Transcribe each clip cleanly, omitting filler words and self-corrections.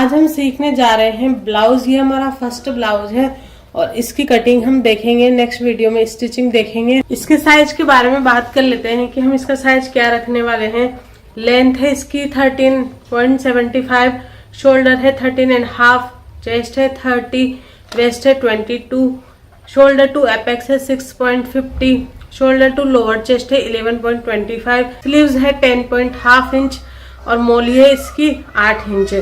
आज हम सीखने जा रहे हैं ब्लाउज। ये हमारा फर्स्ट ब्लाउज है और इसकी कटिंग हम देखेंगे नेक्स्ट वीडियो में, स्टिचिंग देखेंगे। इसके साइज के बारे में बात कर लेते हैं कि हम इसका साइज क्या रखने वाले हैं। लेंथ है इसकी 13.75, शोल्डर है 13.5, चेस्ट है 30, वेस्ट है 22, शोल्डर टू एपेक्स है 6.50, शोल्डर टू लोअर चेस्ट है 11.25, स्लीव्स है 10.5 इंच और मोली है इसकी 8 इंच।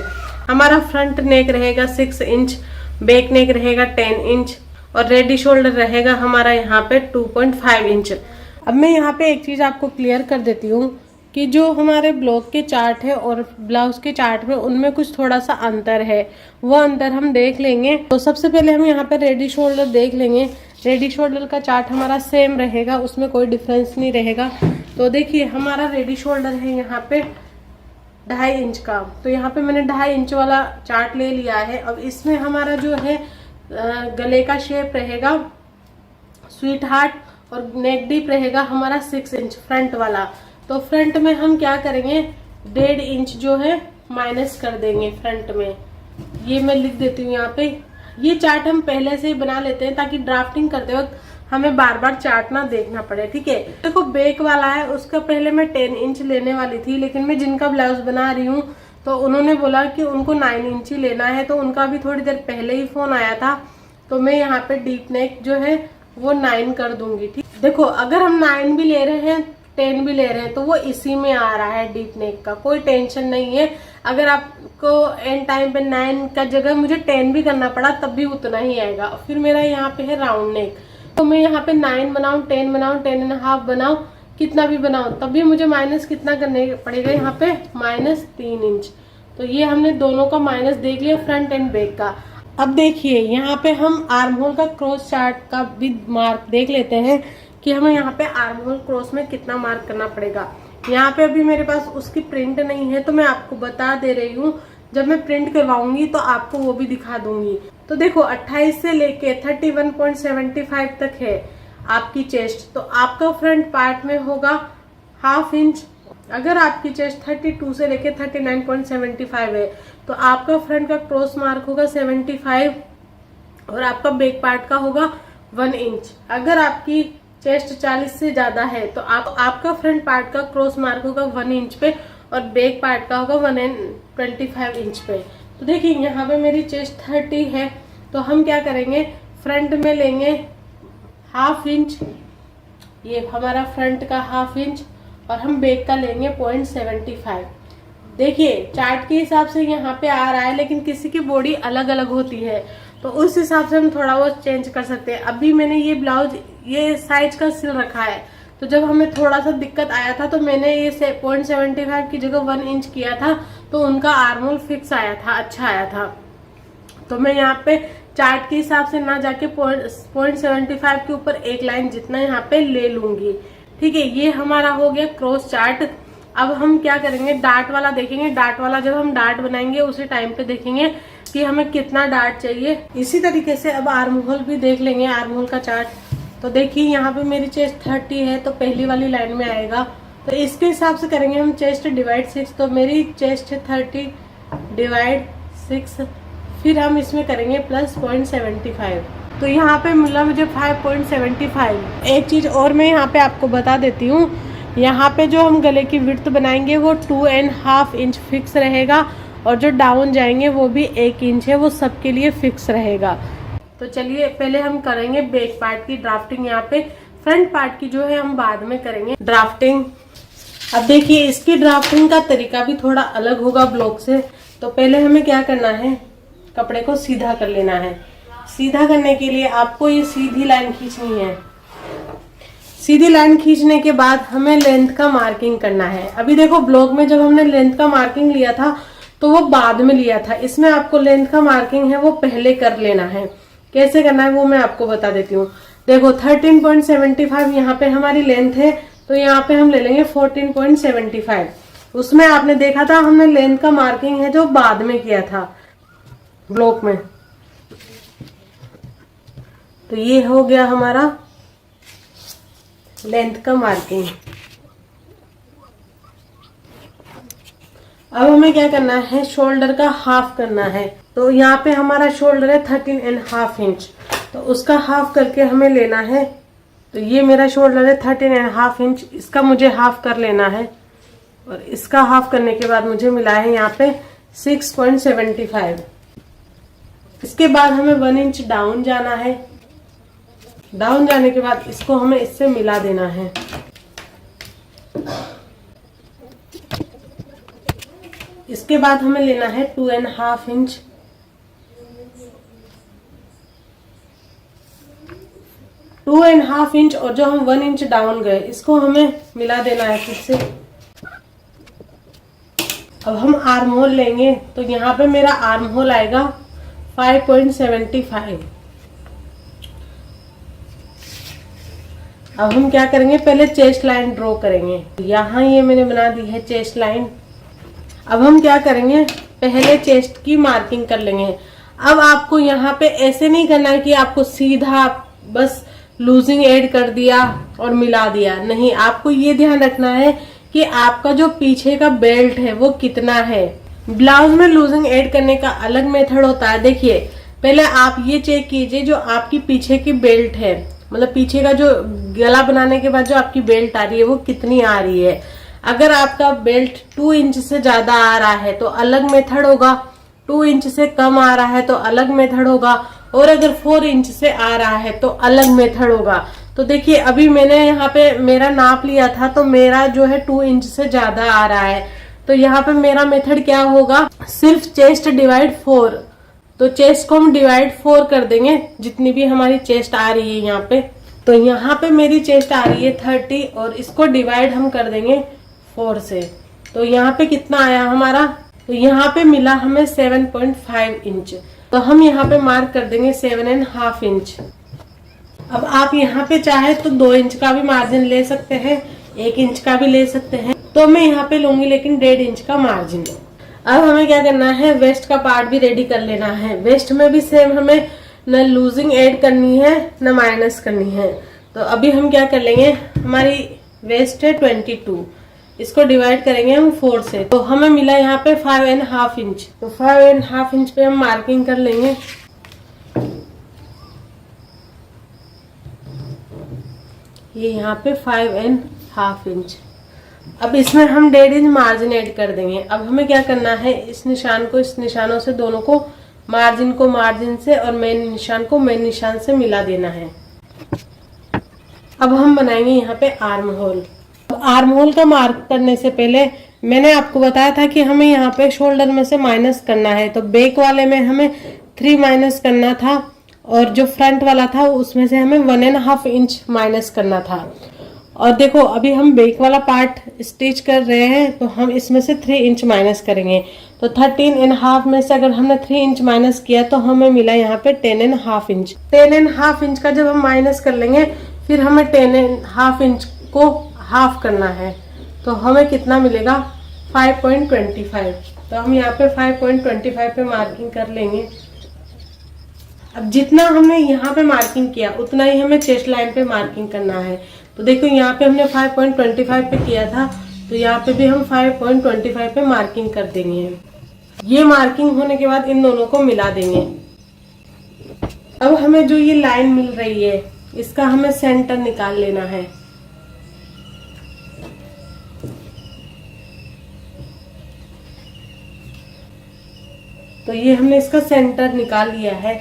हमारा फ्रंट नेक रहेगा 6 इंच, बैक नेक रहेगा 10 इंच और रेडी शोल्डर रहेगा हमारा यहाँ पे 2.5 इंच। अब मैं यहाँ पे एक चीज आपको क्लियर कर देती हूँ कि जो हमारे ब्लाउज के चार्ट है और ब्लाउज के चार्ट में उनमें कुछ थोड़ा सा अंतर है, वो अंतर हम देख लेंगे। तो सबसे पहले हम यहाँ पे रेडी शोल्डर देख लेंगे। रेडी शोल्डर का चार्ट हमारा सेम रहेगा, उसमें कोई डिफरेंस नहीं रहेगा। तो देखिए हमारा रेडी शोल्डर है यहाँ पे 2.5 इंच का, तो यहाँ पे मैंने 2.5 इंच वाला चार्ट ले लिया है। अब इसमें हमारा जो है गले का शेप रहेगा स्वीट हार्ट और नेक डीप रहेगा हमारा 6 इंच फ्रंट वाला। तो फ्रंट में हम क्या करेंगे, 1.5 इंच जो है माइनस कर देंगे फ्रंट में। ये मैं लिख देती हूँ यहाँ पे। ये चार्ट हम पहले से ही बना लेते हैं ताकि ड्राफ्टिंग करते वक्त हमें बार बार चार्ट ना देखना पड़े, ठीक है। देखो बैक वाला है, उसका पहले मैं 10 इंच लेने वाली थी, लेकिन मैं जिनका ब्लाउज बना रही हूँ तो उन्होंने बोला कि उनको 9 इंच ही लेना है, तो उनका भी थोड़ी देर पहले ही फोन आया था। तो मैं यहाँ पे डीप नेक जो है वो 9 कर दूंगी, ठीक। देखो अगर हम 9 भी ले रहे हैं 10 भी ले रहे हैं तो वो इसी में आ रहा है डीप नेक का, कोई टेंशन नहीं है। अगर आपको एंड टाइम पे 9 का जगह मुझे 10 भी करना पड़ा तब भी उतना ही आएगा। फिर मेरा यहाँ पे है राउंड नेक, तो मैं यहाँ पे 9 बनाऊं, 10 बनाऊं, 10.5 बनाऊं, कितना भी बनाऊं तब भी मुझे माइनस कितना करने पड़ेगा यहाँ पे, -3 इंच। तो ये हमने दोनों का माइनस देख लिया, फ्रंट एंड बैक का। अब देखिए यहाँ पे हम आर्म होल का क्रॉस चार्ट का भी मार्क देख लेते हैं कि हमें यहाँ पे आर्म होल क्रॉस में कितना मार्क करना पड़ेगा। यहाँ पे अभी मेरे पास उसकी प्रिंट नहीं है तो मैं आपको बता दे रही हूँ, जब मैं प्रिंट करवाऊंगी तो आपको वो भी दिखा दूंगी। तो देखो 28 से लेके 31.75 तक है आपकी चेस्ट, तो आपका फ्रंट पार्ट में होगा 1/2 इंच। अगर आपकी चेस्ट 32 से लेके 39.75 है तो आपका फ्रंट का क्रॉस मार्क होगा 75 और आपका बैक पार्ट का होगा 1 इंच। अगर आपकी चेस्ट 40 से ज्यादा है तो आपका फ्रंट पार्ट का क्रॉस मार्क होगा 1 इंच पे और बैक पार्ट का होगा 1.25 इंच पे। तो देखिए यहाँ पे मेरी चेस्ट 30 है, तो हम क्या करेंगे, फ्रंट में लेंगे 1/2 इंच, ये हमारा फ्रंट का 1/2 इंच और हम बैक का लेंगे 0.75। देखिए चार्ट के हिसाब से यहाँ पे आ रहा है, लेकिन किसी की बॉडी अलग अलग होती है तो उस हिसाब से हम थोड़ा बहुत चेंज कर सकते हैं। अभी मैंने ये ब्लाउज ये साइज का सिल रखा है, तो जब हमें थोड़ा सा दिक्कत आया था तो मैंने ये 0.75 की जगह 1 इंच किया था, तो उनका आर्म होल फिक्स आया था, अच्छा आया था। तो मैं यहाँ पे चार्ट के हिसाब से ना जाके 0.75 के ऊपर एक लाइन जितना यहाँ पे ले लूंगी, ठीक है। ये हमारा हो गया क्रॉस चार्ट। अब हम क्या करेंगे, डार्ट वाला देखेंगे। डार्ट वाला जब हम डार्ट बनाएंगे उसी टाइम पे देखेंगे कि हमें कितना डार्ट चाहिए। इसी तरीके से अब आर्म होल भी देख लेंगे, आर्म होल का चार्ट। तो देखिए यहाँ पे मेरी चेस्ट 30 है तो पहली वाली लाइन में आएगा, तो इसके हिसाब से करेंगे हम चेस्ट डिवाइड 6। तो मेरी चेस्ट है 30 डिवाइड 6, फिर हम इसमें करेंगे प्लस 0.75, तो यहाँ पे मिला मुझे 5.75। एक चीज और मैं यहाँ पे आपको बता देती हूँ, यहाँ पे जो हम गले की विड्थ बनाएंगे वो 2.5 इंच फिक्स रहेगा और जो डाउन जाएंगे वो भी 1 इंच है, वो सबके लिए फिक्स रहेगा। तो चलिए पहले हम करेंगे बैक पार्ट की ड्राफ्टिंग। यहाँ पे फ्रंट पार्ट की जो है हम बाद में करेंगे ड्राफ्टिंग। अब देखिए इसकी ड्राफ्टिंग का तरीका भी थोड़ा अलग होगा ब्लॉक से। तो पहले हमें क्या करना है, कपड़े को सीधा कर लेना है। सीधा करने के लिए आपको ये सीधी लाइन खींचनी है। सीधी लाइन खींचने के बाद हमें लेंथ का मार्किंग करना है। अभी देखो ब्लॉक में जब हमने लेंथ का मार्किंग लिया था तो वो बाद में लिया था, इसमें आपको लेंथ का मार्किंग है वो पहले कर लेना है। कैसे करना है वो मैं आपको बता देती हूँ। देखो 13.75 यहाँ पे हमारी लेंथ है, तो यहाँ पे हम ले लेंगे 14.75। उसमें आपने देखा था हमने लेंथ का मार्किंग है जो बाद में किया था ब्लॉक में। तो ये हो गया हमारा लेंथ का मार्किंग। अब हमें क्या करना है, शोल्डर का हाफ करना है। तो यहाँ पे हमारा शोल्डर है 13.5 इंच, तो उसका हाफ करके हमें लेना है। तो ये मेरा शोल्डर है 13.5 इंच, इसका मुझे हाफ कर लेना है और इसका हाफ करने के बाद मुझे मिला है यहाँ पे 6.75। इसके बाद हमें 1 इंच डाउन जाना है। डाउन जाने के बाद इसको हमें इससे मिला देना है। इसके बाद हमें लेना है 2.5 inch. Two and half inch और जो हम 1 इंच डाउन गए इसको हमें मिला देना है फिर से। अब हम आर्म होल लेंगे, तो यहाँ पे मेरा आर्म होल आएगा 5.75। अब हम क्या करेंगे, पहले चेस्ट लाइन ड्रॉ करेंगे। यहाँ ये मैंने बना दी है चेस्ट लाइन। अब हम क्या करेंगे, पहले चेस्ट की मार्किंग कर लेंगे। अब आपको यहाँ पे ऐसे नहीं करना है कि आपको सीधा बस लूजिंग ऐड कर दिया और मिला दिया, नहीं, आपको ये ध्यान रखना है कि आपका जो पीछे का बेल्ट है वो कितना है। ब्लाउज में लूजिंग ऐड करने का अलग मेथड होता है। देखिए, पहले आप ये चेक कीजिए जो आपकी पीछे की बेल्ट है, मतलब पीछे का जो गला बनाने के बाद जो आपकी बेल्ट आ रही है वो कितनी आ रही है। अगर आपका बेल्ट 2 इंच से ज्यादा आ रहा है तो अलग मेथड होगा, 2 इंच से कम आ रहा है तो अलग मेथड होगा, और अगर 4 इंच से आ रहा है तो अलग मेथड होगा। तो देखिए, अभी मैंने यहाँ पे मेरा नाप लिया था तो मेरा जो है 2 इंच से ज्यादा आ रहा है। तो यहाँ पे मेरा मेथड क्या होगा, सिर्फ चेस्ट डिवाइड 4। तो चेस्ट को हम डिवाइड 4 कर देंगे, जितनी भी हमारी चेस्ट आ रही है यहाँ पे। तो यहाँ पे मेरी चेस्ट आ रही है 30 और इसको डिवाइड हम कर देंगे 4 से। तो यहाँ पे कितना आया हमारा, तो यहाँ पे मिला हमें 7.5 इंच। तो हम यहाँ पे मार्क कर देंगे 7.5 इंच। अब आप यहाँ पे चाहे तो 2 इंच का भी मार्जिन ले सकते हैं, 1 इंच का भी ले सकते हैं। तो मैं यहाँ पे लूंगी लेकिन 1.5 इंच का मार्जिन। अब हमें क्या करना है, वेस्ट का पार्ट भी रेडी कर लेना है। वेस्ट में भी सेम हमें न लूजिंग ऐड करनी है न माइनस करनी है। तो अभी हम क्या कर लेंगे, हमारी वेस्ट है 22, इसको डिवाइड करेंगे हम 4 से। तो हमें मिला यहाँ पे 5.5 इंच। तो 5.5 इंच पे हम मार्किंग कर लेंगे। ये यहाँ पे 5.5 इंच। अब इसमें हम 1.5 इंच मार्जिन ऐड कर देंगे। अब हमें क्या करना है, इस निशान को इस निशानों से, दोनों को मार्जिन से और मेन निशान को मेन निशान से मिला देना है। अब हम बनाएंगे यहाँ पे आर्म होल। आर्म होल का मार्क करने से पहले मैंने आपको बताया था कि हमें यहाँ पे शोल्डर में से माइनस करना है। तो बैक वाले में हमें 3 माइनस करना था और जो फ्रंट वाला था उसमें से हमें 1.5 इंच माइनस करना था। और देखो, अभी हम बैक वाला पार्ट स्टिच कर रहे हैं तो हम इसमें से 3 इंच माइनस करेंगे। तो 13.5 में से अगर हमने 3 इंच माइनस किया तो हमें मिला यहाँ पे 10.5 इंच। 10.5 इंच का जब हम माइनस कर लेंगे फिर हमें 10.5 इंच को हाफ करना है। तो हमें कितना मिलेगा, 5.25। तो हम यहाँ पे 5.25 पे मार्किंग कर लेंगे। अब जितना हमने यहाँ पे मार्किंग किया उतना ही हमें चेस्ट लाइन पे मार्किंग करना है। तो देखो, यहाँ पे हमने 5.25 पे किया था तो यहाँ पे भी हम 5.25 पे मार्किंग कर देंगे। ये मार्किंग होने के बाद इन दोनों को मिला देंगे। अब हमें जो ये लाइन मिल रही है इसका हमें सेंटर निकाल लेना है। तो ये हमने इसका सेंटर निकाल लिया है।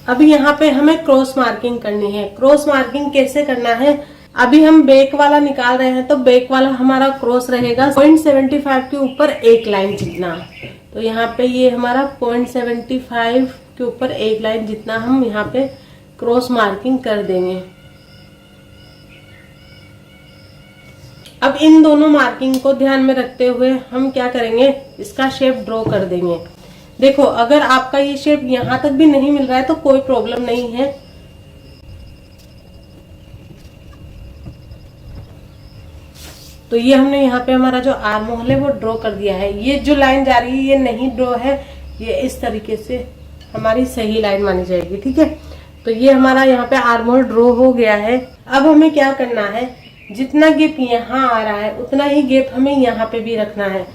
अभी यहाँ पे हमें क्रॉस मार्किंग करनी है। क्रॉस मार्किंग कैसे करना है, अभी हम बैक वाला निकाल रहे हैं तो बैक वाला हमारा क्रॉस रहेगा 0.75 के ऊपर एक लाइन जितना। तो यहाँ पे ये हमारा 0.75 के ऊपर एक लाइन जितना हम यहाँ पे क्रॉस मार्किंग कर देंगे। अब इन दोनों मार्किंग को ध्यान में रखते हुए हम क्या करेंगे, इसका शेप ड्रॉ कर देंगे। देखो, अगर आपका ये शेप यहाँ तक भी नहीं मिल रहा है तो कोई प्रॉब्लम नहीं है। तो ये हमने यहाँ पे हमारा जो आर्म होल है वो ड्रॉ कर दिया है। ये जो लाइन जा रही है ये नहीं ड्रॉ है, ये इस तरीके से हमारी सही लाइन मानी जाएगी, ठीक है। तो ये हमारा यहाँ पे आर्म होल ड्रॉ हो गया है। अब हमें क्या करना है, जितना गैप यहाँ आ रहा है उतना ही गैप हमें यहाँ पे भी रखना है।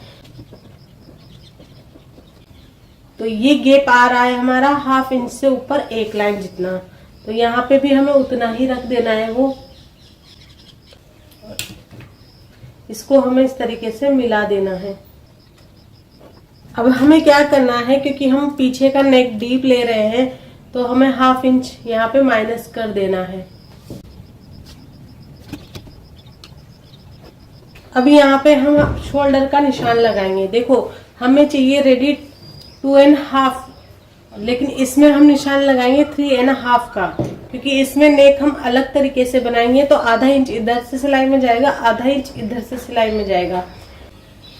तो ये गैप आ रहा है हमारा 1/2 इंच से ऊपर एक लाइन जितना, तो यहाँ पे भी हमें उतना ही रख देना है वो। इसको हमें इस तरीके से मिला देना है। अब हमें क्या करना है, क्योंकि हम पीछे का नेक डीप ले रहे हैं तो हमें 1/2 इंच यहाँ पे माइनस कर देना है। अब यहाँ पे हम शोल्डर का निशान लगाएंगे। देखो हमें चाहिए रेडी 2.5, लेकिन इसमें हम निशान लगाएंगे 3.5 का, क्योंकि इसमें नेक हम अलग तरीके से बनाएंगे। तो आधा इंच इधर से सिलाई में जाएगा, आधा इंच इधर से सिलाई में जाएगा।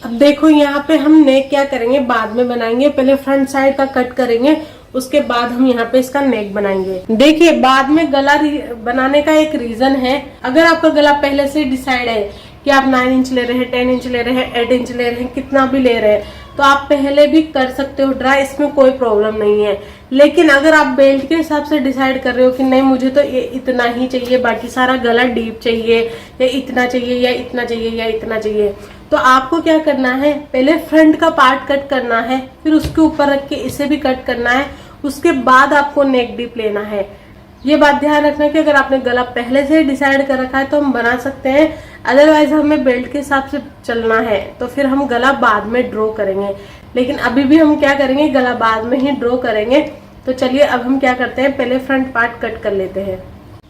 अब देखो यहाँ पे हम नेक क्या करेंगे, बाद में बनाएंगे। पहले फ्रंट साइड का कट करेंगे, उसके बाद हम यहाँ पे इसका नेक बनाएंगे। देखिए बाद में गला बनाने का एक रीजन है। अगर आपका गला पहले से डिसाइड है कि आप 9 इंच ले रहे हैं, 10 इंच ले रहे हैं, 8 इंच ले रहे हैं, कितना भी ले रहे हैं, तो आप पहले भी कर सकते हो ड्राई, इसमें कोई प्रॉब्लम नहीं है। लेकिन अगर आप बेल्ट के हिसाब से डिसाइड कर रहे हो कि नहीं मुझे तो ये इतना ही चाहिए, बाकी सारा गला डीप चाहिए, या इतना चाहिए या इतना चाहिए या इतना चाहिए, तो आपको क्या करना है, पहले फ्रंट का पार्ट कट करना है, फिर उसके ऊपर रख के इसे भी कट करना है, उसके बाद आपको नेक डीप लेना है। ये बात ध्यान रखना कि अगर आपने गला पहले से डिसाइड कर रखा है तो हम बना सकते हैं, अदरवाइज हमें बेल्ट के हिसाब से चलना है तो फिर हम गला बाद में ड्रॉ करेंगे। लेकिन अभी भी हम क्या करेंगे, गला बाद में ही ड्रॉ करेंगे। तो चलिए अब हम क्या करते हैं, पहले फ्रंट पार्ट कट कर लेते हैं।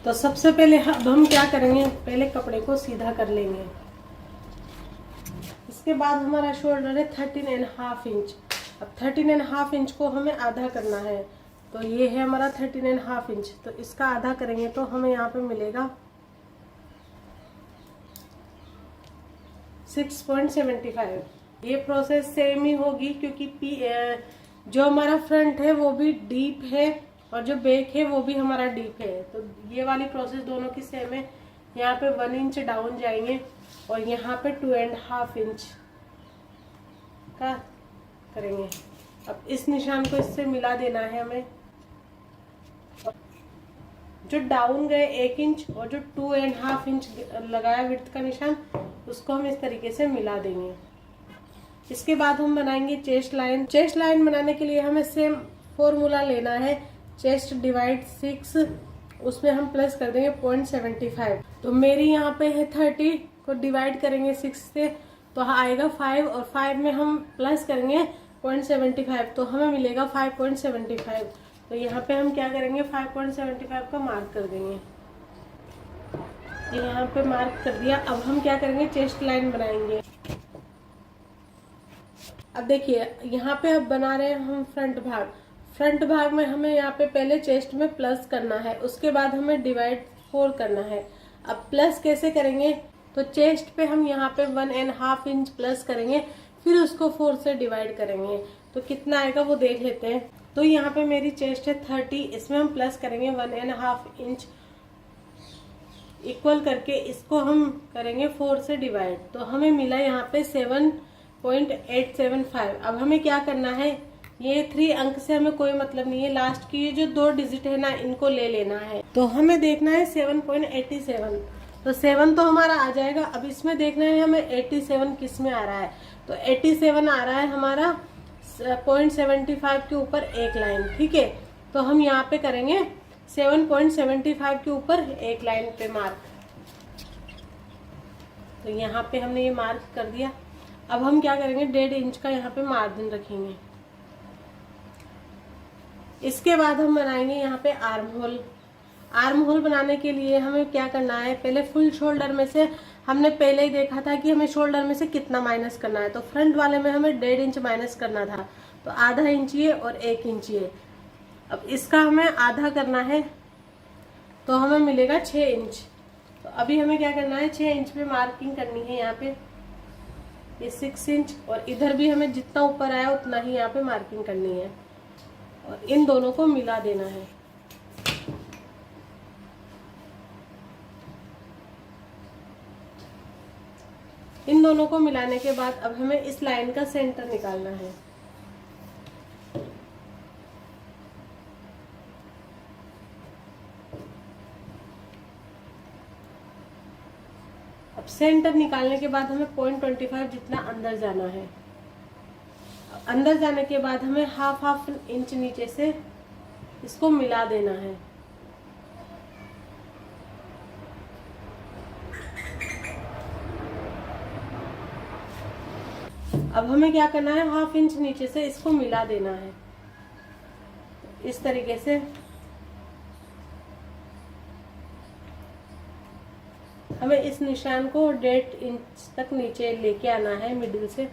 तो सबसे पहले अब हम क्या करेंगे, पहले कपड़े को सीधा कर लेंगे। इसके बाद हमारा शोल्डर है 13.5 इंच। अब 13.5 इंच को हमें आधा करना है, तो ये है हमारा 13.5 इंच। तो इसका आधा करेंगे तो हमें यहाँ पे मिलेगा 6.75। ये प्रोसेस सेम ही होगी, क्योंकि जो हमारा फ्रंट है वो भी डीप है और जो बैक है वो भी हमारा डीप है। तो ये वाली प्रोसेस दोनों की सेम है। यहाँ पे 1 इंच डाउन जाएंगे और यहाँ पे 2.5 इंच का करेंगे। अब इस निशान को इससे मिला देना है हमें। जो डाउन गए 1 इंच और जो 2.5 इंच लगाया विड्थ का निशान, उसको हम इस तरीके से मिला देंगे। इसके बाद हम बनाएंगे चेस्ट लाइन। चेस्ट लाइन बनाने के लिए हमें सेम फॉर्मूला लेना है, चेस्ट डिवाइड 6, उसमें हम प्लस कर देंगे 0.75। तो मेरी यहाँ पे है 30 को डिवाइड करेंगे 6 से तो आएगा 5, और 5 में हम प्लस करेंगे 0.75 तो हमें मिलेगा 5.75। तो यहाँ पे हम क्या करेंगे, 5.75 का मार्क कर देंगे। ये यहाँ पे मार्क कर दिया। अब हम क्या करेंगे, चेस्ट लाइन बनाएंगे। अब देखिए यहाँ पे अब बना रहे हैं हम फ्रंट भाग। फ्रंट भाग में हमें यहाँ पे पहले चेस्ट में प्लस करना है, उसके बाद हमें डिवाइड 4 करना है। अब प्लस कैसे करेंगे, तो चेस्ट पे हम यहाँ पे 1.5 इंच प्लस करेंगे, फिर उसको 4 से डिवाइड करेंगे। तो कितना आएगा वो देख लेते हैं। तो यहाँ पे मेरी चेस्ट है 30, इसमें हम प्लस करेंगे 1.5 इंच, इक्वल करके इसको हम करेंगे 4 से डिवाइड। तो हमें मिला यहाँ पे 7.875। अब हमें क्या करना है, ये 3 अंक से हमें कोई मतलब नहीं है, लास्ट की ये जो 2 डिजिट है ना, इनको ले लेना है। तो हमें देखना है 7.87। तो 7 तो हमारा आ जाएगा। अब इसमें देखना है हमें 87 किस में आ रहा है। तो 87 आ रहा है हमारा 0.75 के ऊपर एक लाइन, ठीक है। तो हम यहाँ पे करेंगे 7.75 के ऊपर एक लाइन पे मार्क। तो यहाँ पे हमने ये मार्क कर दिया। अब हम क्या करेंगे, 1.5 इंच का यहाँ पे मार्जिन रखेंगे। इसके बाद हम बनाएंगे यहाँ पे आर्म होल। आर्म होल बनाने के लिए हमें क्या करना है, पहले फुल शोल्डर में से हमने पहले ही देखा था कि हमें शोल्डर में से कितना माइनस करना है। तो फ्रंट वाले में हमें 1.5 इंच माइनस करना था, तो आधा इंच ये और 1 इंच ये। अब इसका हमें आधा करना है तो हमें मिलेगा 6 इंच। तो अभी हमें क्या करना है, 6 इंच पे मार्किंग करनी है। यहाँ पे ये 6 इंच और इधर भी हमें जितना ऊपर आया उतना ही यहाँ पे मार्किंग करनी है और इन दोनों को मिला देना है। इन दोनों को मिलाने के बाद अब हमें इस लाइन का सेंटर निकालना है। अब सेंटर निकालने के बाद हमें 0.25 जितना अंदर जाना है। अब अंदर जाने के बाद हमें हाफ इंच नीचे से इसको मिला देना है। अब हमें क्या करना है, हाफ इंच नीचे से इसको मिला देना है इस तरीके से। हमें इस निशान को 1.5 इंच तक नीचे लेके आना है मिडिल से,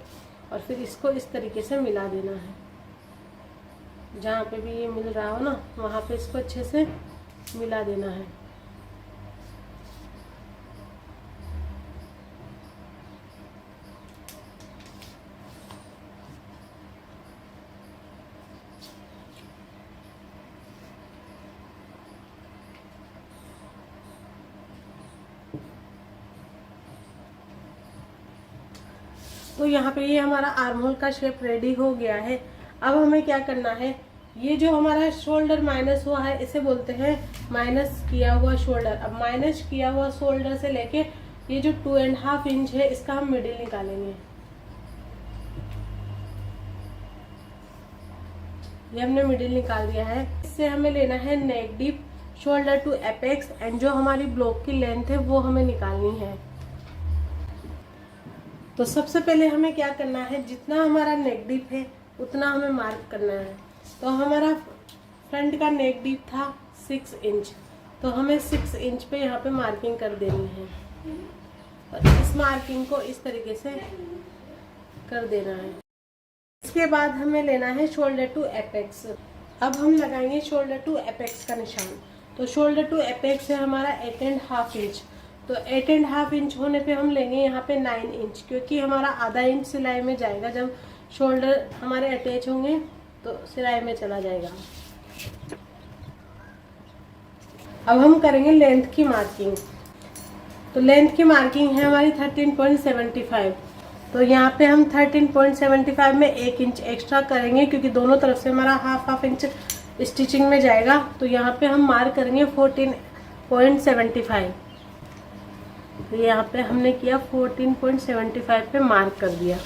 और फिर इसको इस तरीके से मिला देना है। जहाँ पे भी ये मिल रहा हो ना, वहाँ पे इसको अच्छे से मिला देना है। तो यहाँ पे ये हमारा आर्म होल का शेप रेडी हो गया है। अब हमें क्या करना है, ये जो हमारा शोल्डर माइनस हुआ है इसे बोलते हैं माइनस किया हुआ शोल्डर। अब माइनस किया हुआ शोल्डर से लेके ये जो 2.5 इंच है इसका हम मिडिल निकालेंगे। ये हमने मिडिल निकाल दिया है। इससे हमें लेना है neck deep, shoulder to apex, and जो हमारी ब्लॉक की लेंथ है वो हमें निकालनी है। तो सबसे पहले हमें क्या करना है, जितना हमारा नेक डीप है उतना हमें मार्क करना है। तो हमारा फ्रंट का नेक डीप था 6 इंच, तो हमें 6 इंच पे यहाँ पे मार्किंग कर देनी है, और इस मार्किंग को इस तरीके से कर देना है। इसके बाद हमें लेना है शोल्डर टू एपेक्स। अब हम लगाएंगे शोल्डर टू एपेक्स का निशान। तो शोल्डर टू एपेक्स है हमारा 8.5 इंच। तो 8.5 इंच होने पे हम लेंगे यहाँ पे 9 इंच, क्योंकि हमारा आधा इंच सिलाई में जाएगा। जब शोल्डर हमारे अटैच होंगे तो सिलाई में चला जाएगा। अब हम करेंगे लेंथ की मार्किंग। तो लेंथ की मार्किंग है हमारी 13.75। तो यहाँ पे हम 13.75 में 1 इंच एक्स्ट्रा करेंगे, क्योंकि दोनों तरफ से हमारा हाफ इंच स्टिचिंग में जाएगा। तो यहाँ पे हम मार्क करेंगे 14.75। तो यहाँ पे हमने किया 14.75 पे मार्क कर दिया।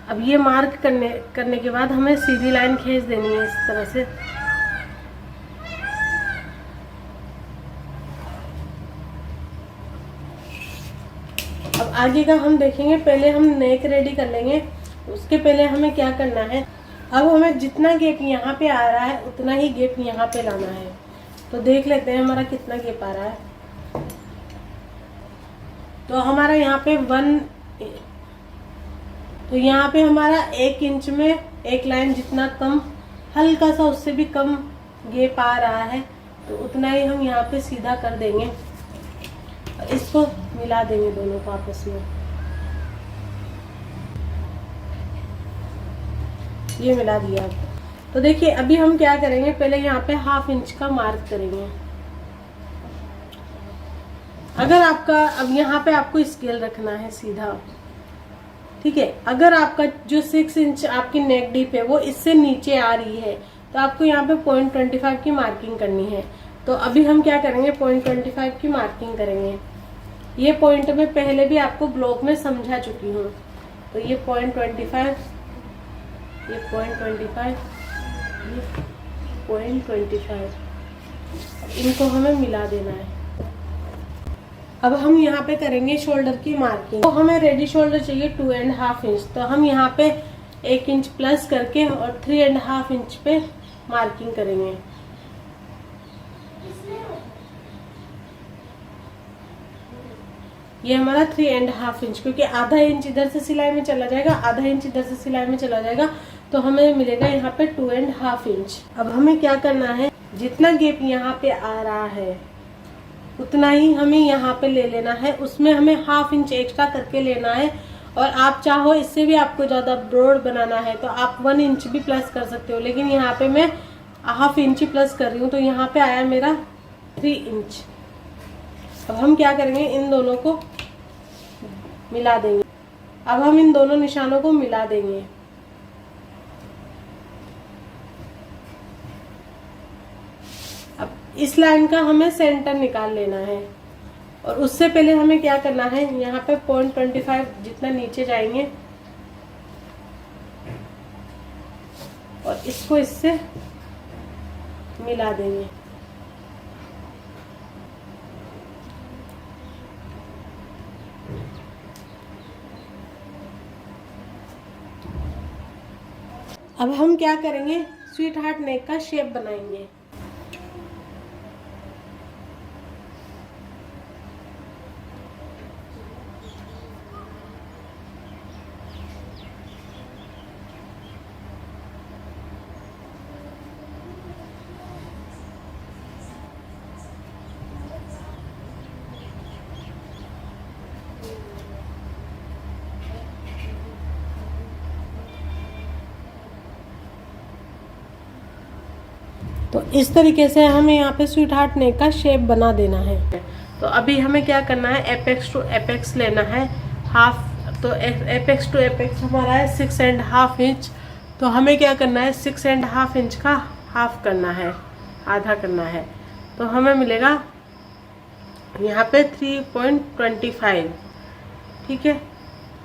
अब ये मार्क करने के बाद हमें सीधी लाइन खींच देनी है इस तरह से। अब आगे का हम देखेंगे, पहले हम नेक रेडी कर लेंगे। उसके पहले हमें क्या करना है, अब हमें जितना गेप यहाँ पे आ रहा है उतना ही गेप यहाँ पे लाना है। तो देख लेते हैं हमारा कितना गेप आ रहा है। तो हमारा यहाँ पे तो यहाँ पे हमारा 1 इंच में एक लाइन जितना कम, हल्का सा उससे भी कम गेप आ रहा है, तो उतना ही हम यहाँ पे सीधा कर देंगे और इसको मिला देंगे दोनों को आपस में। ये मिला दिया। तो देखिए अभी हम क्या करेंगे, पहले यहाँ पे हाफ इंच का मार्क करेंगे। अगर आपका, अब यहाँ पे आपको स्केल रखना है सीधा, ठीक है। अगर आपका जो 6 इंच आपकी नेक डीप है वो इससे नीचे आ रही है, तो आपको यहाँ पे 0.25 की मार्किंग करनी है। तो अभी हम क्या करेंगे, 0.25 की मार्किंग करेंगे। ये पॉइंट मैं पहले भी आपको ब्लॉग में समझा चुकी हूँ। तो ये 0.25, ये 0.25, ये 0.25, इनको हमें मिला देना है। अब हम यहाँ पे करेंगे शोल्डर की मार्किंग। तो हमें रेडी शोल्डर चाहिए 2.5 इंच। तो हम यहाँ पे 1 इंच प्लस करके और 3.5 इंच पे मार्किंग करेंगे। ये हमारा 3.5 इंच, क्योंकि आधा इंच इधर से सिलाई में चला जाएगा, आधा इंच इधर से सिलाई में चला जाएगा, तो हमें मिलेगा यहाँ पे 2.5 इंच। अब हमें क्या करना है, जितना गेप यहाँ पे आ रहा है उतना ही हमें यहाँ पे ले लेना है। उसमें हमें हाफ इंच एक्स्ट्रा करके लेना है, और आप चाहो इससे भी आपको ज्यादा ब्रॉड बनाना है तो आप 1 इंच भी प्लस कर सकते हो, लेकिन यहाँ पे मैं हाफ इंच ही प्लस कर रही हूँ। तो यहाँ पे आया मेरा 3 इंच। अब हम क्या करेंगे, इन दोनों को मिला देंगे। अब हम इन दोनों निशानों को मिला देंगे। अब इस लाइन का हमें सेंटर निकाल लेना है, और उससे पहले हमें क्या करना है, यहाँ पे 0.25 जितना नीचे जाएंगे और इसको इससे मिला देंगे। अब हम क्या करेंगे, स्वीट हार्ट नेक का शेप बनाएंगे। तो इस तरीके से हमें यहाँ पे स्वीट हार्ट नेक का शेप बना देना है। तो अभी हमें क्या करना है, एपेक्स टू एपेक्स लेना है हाफ। तो एपेक्स टू एपेक्स हमारा है 6.5 इंच। तो हमें क्या करना है, 6.5 इंच का हाफ करना है, आधा करना है। तो हमें मिलेगा यहाँ पे 3.25। ठीक है,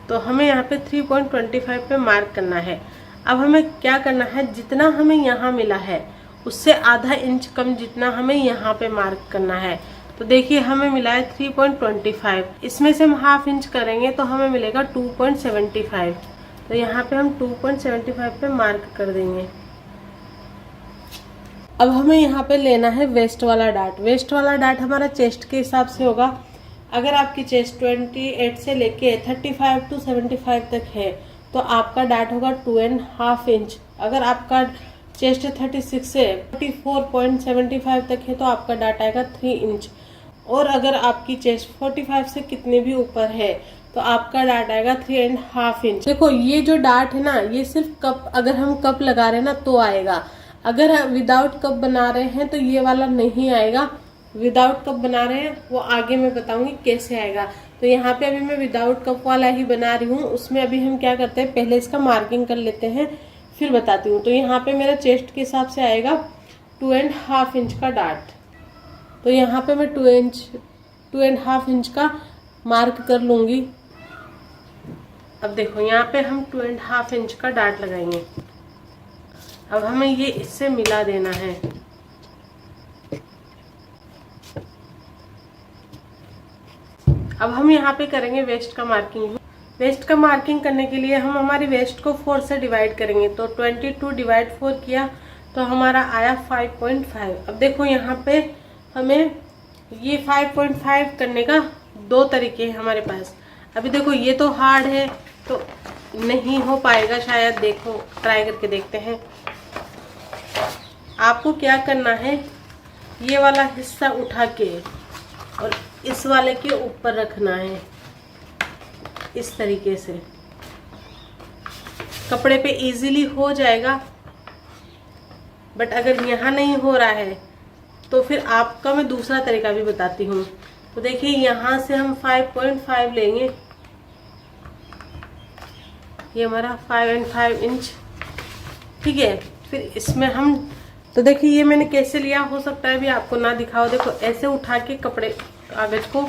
तो हमें यहाँ पे 3.25 पे मार्क करना है। अब हमें क्या करना है, जितना हमें यहाँ मिला है उससे आधा इंच कम जितना हमें यहाँ पे मार्क करना है। तो देखिए हमें मिला है 3.25, इसमें से हम हाफ इंच करेंगे तो हमें मिलेगा 2.75। तो यहाँ पे हम 2.75 पे मार्क कर देंगे। अब हमें यहाँ पे लेना है वेस्ट वाला डार्ट। वेस्ट वाला डार्ट हमारा चेस्ट के हिसाब से होगा। अगर आपकी चेस्ट 28 से लेके 35 to 75 तक है तो आपका डार्ट होगा 2.5 इंच। अगर आपका चेस्ट 36 से 44.75 तक है तो आपका डार्ट आएगा 3 इंच। और अगर आपकी चेस्ट 45 से कितने भी ऊपर है तो आपका डार्ट आएगा 3.5 इंच। देखो ये जो डार्ट है ना, ये सिर्फ कप, अगर हम कप लगा रहे हैं ना तो आएगा। अगर विदाउट कप बना रहे हैं तो ये वाला नहीं आएगा। विदाउट कप बना रहे हैं वो आगे मैं बताऊंगी कैसे आएगा। तो यहाँ पे अभी मैं विदाउट कप वाला ही बना रही हूँ। उसमें अभी हम क्या करते हैं, पहले इसका मार्किंग कर लेते हैं फिर बताती हूँ। तो यहाँ पे मेरा चेस्ट के हिसाब से आएगा 2.5 इंच का डार्ट। तो यहाँ पे मैं 2.5 इंच का मार्क कर लूंगी। अब देखो यहाँ पे हम 2.5 इंच का डार्ट लगाएंगे। अब हमें ये इससे मिला देना है। अब हम यहाँ पे करेंगे वेस्ट का मार्किंग। वेस्ट का मार्किंग करने के लिए हम हमारी वेस्ट को 4 से डिवाइड करेंगे। तो 22 डिवाइड 4 किया तो हमारा आया 5.5। अब देखो यहाँ पे हमें ये 5.5 करने का 2 तरीके हैं हमारे पास। अभी देखो ये तो हार्ड है तो नहीं हो पाएगा शायद, देखो ट्राई करके देखते हैं। आपको क्या करना है, ये वाला हिस्सा उठा के और इस वाले के ऊपर रखना है इस तरीके से। कपड़े पे इजीली हो जाएगा, बट अगर यहाँ नहीं हो रहा है तो फिर आपका मैं दूसरा तरीका भी बताती हूँ। तो देखिए यहाँ से हम 5.5 लेंगे, ये हमारा 5.5 इंच। ठीक है, फिर इसमें हम, तो देखिए ये मैंने कैसे लिया, हो सकता है भी आपको ना दिखाओ। देखो ऐसे उठा के कपड़े कागज को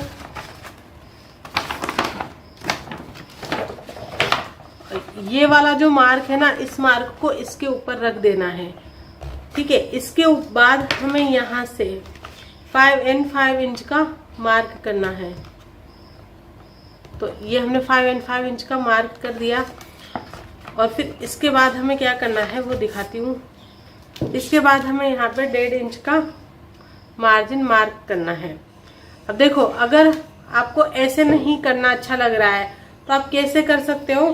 ये वाला जो मार्क है ना, इस मार्क को इसके ऊपर रख देना है। ठीक है, इसके बाद हमें यहाँ से 5.5 इंच का मार्क करना है। तो ये हमने 5.5 इंच का मार्क कर दिया। और फिर इसके बाद हमें क्या करना है वो दिखाती हूँ। इसके बाद हमें यहाँ पे 1.5 इंच का मार्जिन मार्क करना है। अब देखो अगर आपको ऐसे नहीं करना अच्छा लग रहा है तो आप कैसे कर सकते हो,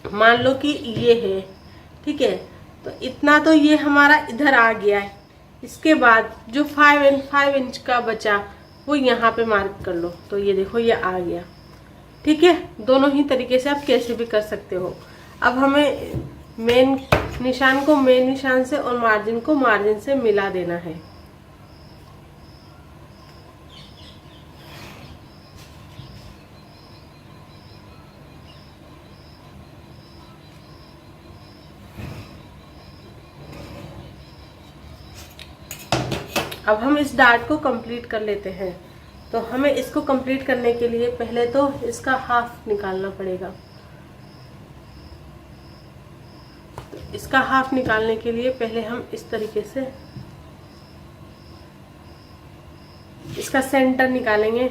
मान लो कि ये है, ठीक है, तो इतना तो ये हमारा इधर आ गया है। इसके बाद जो 5.5 इंच का बचा वो यहाँ पे मार्क कर लो। तो ये देखो ये आ गया। ठीक है, दोनों ही तरीके से आप कैसे भी कर सकते हो। अब हमें मेन निशान को मेन निशान से और मार्जिन को मार्जिन से मिला देना है। अब हम इस डार्ट को कंप्लीट कर लेते हैं। तो हमें इसको कंप्लीट करने के लिए पहले तो इसका हाफ निकालना पड़ेगा। तो इसका हाफ निकालने के लिए पहले हम इस तरीके से इसका सेंटर निकालेंगे।